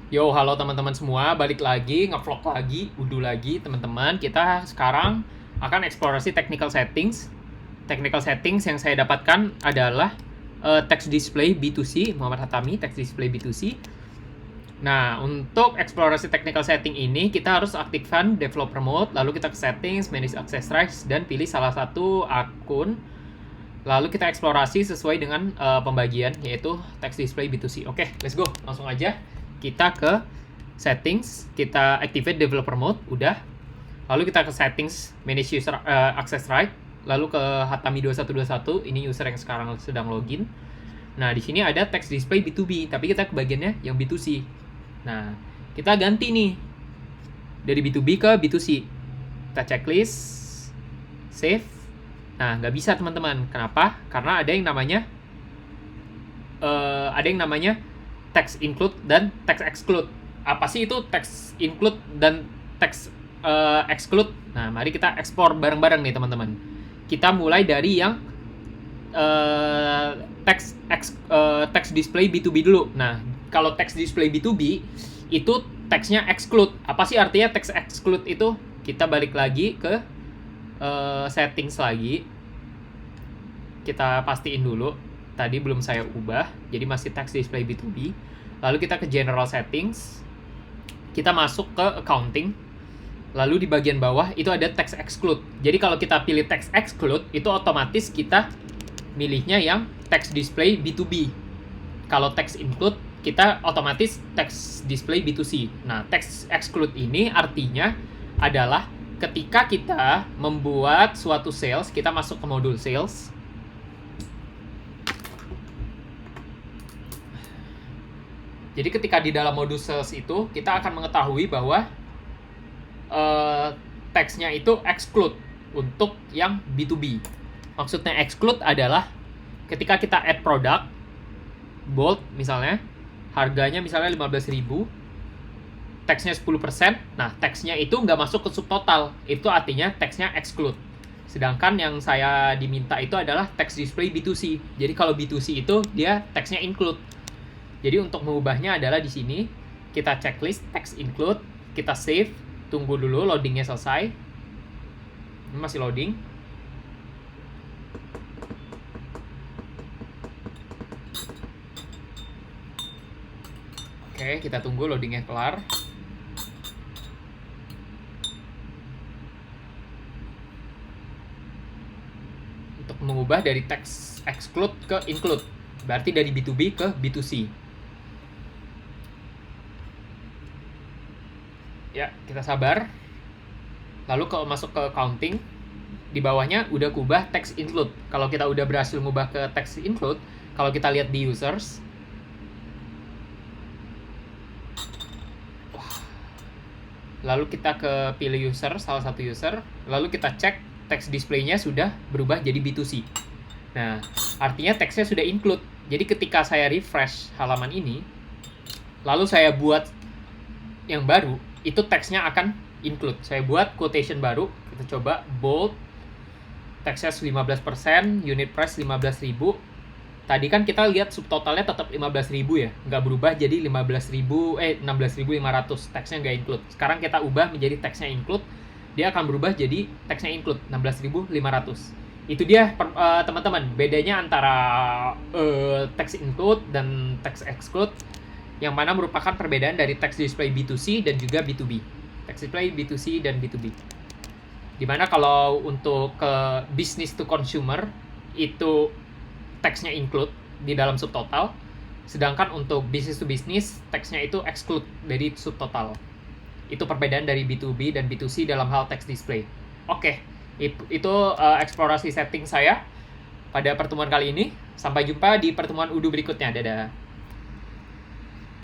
Yo, halo teman-teman semua, balik lagi, ngevlog lagi, udu lagi teman-teman. Kita sekarang akan eksplorasi technical settings. Technical settings yang saya dapatkan adalah text display B2C, Muhammad Hatami, text display B2C. Nah, untuk eksplorasi technical setting ini, kita harus aktifkan developer mode, lalu kita ke settings, manage access rights, dan pilih salah satu akun. Lalu kita eksplorasi sesuai dengan pembagian, yaitu text display B2C. Oke, let's go, langsung aja. Kita ke settings, kita activate developer mode, udah. Lalu kita ke settings, manage user access right, lalu ke Hatami 2121, ini user yang sekarang sedang login. Nah, di sini ada text display B2B, tapi kita ke bagiannya yang B2C. Nah, kita ganti nih dari B2B ke B2C. Kita checklist, save. Nah, nggak bisa teman-teman. Kenapa? Karena ada yang namanya text include dan text exclude. Apa sih itu text include dan text exclude? Nah, mari kita ekspor bareng-bareng nih teman-teman. Kita mulai dari yang text display B2B dulu. Nah, kalau text display B2B itu teksnya exclude. Apa sih artinya text exclude itu? Kita balik lagi ke settings lagi. Kita pastiin dulu. Tadi belum saya ubah, jadi masih text display B2B. Lalu kita ke general settings, kita masuk ke accounting, lalu di bagian bawah itu ada text exclude. Jadi kalau kita pilih text exclude, itu otomatis kita milihnya yang text display B2B. Kalau text include, kita otomatis text display B2C. Nah, text exclude ini artinya adalah ketika kita membuat suatu sales, kita masuk ke modul sales. Jadi ketika di dalam modul sales itu, kita akan mengetahui bahwa teksnya itu exclude untuk yang B2B. Maksudnya exclude adalah ketika kita add product, bold misalnya, harganya misalnya 15.000, teksnya 10%, nah teksnya itu nggak masuk ke subtotal, itu artinya teksnya exclude. Sedangkan yang saya diminta itu adalah text display B2C. Jadi kalau B2C itu dia teksnya include. Jadi untuk mengubahnya adalah di sini kita checklist text include, kita save, tunggu dulu loadingnya selesai. Ini masih loading. Oke, kita tunggu loadingnya kelar. Untuk mengubah dari text exclude ke include, berarti dari B2B ke B2C. Ya, kita sabar. Lalu kalau masuk ke accounting, di bawahnya udah kubah text include. Kalau kita udah berhasil ngubah ke text include, kalau kita lihat di users, lalu kita ke pilih user, salah satu user, lalu kita cek text display-nya sudah berubah jadi B2C. Nah, artinya teksnya sudah include. Jadi ketika saya refresh halaman ini, lalu saya buat yang baru, itu teksnya akan include. Saya buat quotation baru, kita coba bold, teksnya 15%, unit price 15.000. Tadi kan kita lihat subtotalnya tetap 15.000 ya, nggak berubah jadi 16.500, teksnya nggak include. Sekarang kita ubah menjadi teksnya include, dia akan berubah jadi teksnya include 16.500. Itu dia teman-teman, bedanya antara text include dan text exclude, yang mana merupakan perbedaan dari text display B2C dan juga B2B. Text display B2C dan B2B. Dimana kalau untuk ke business to consumer, itu teksnya include di dalam subtotal, sedangkan untuk business to business, teksnya itu exclude dari subtotal. Itu perbedaan dari B2B dan B2C dalam hal text display. Oke, itu eksplorasi setting saya pada pertemuan kali ini. Sampai jumpa di pertemuan Udu berikutnya. Dadah.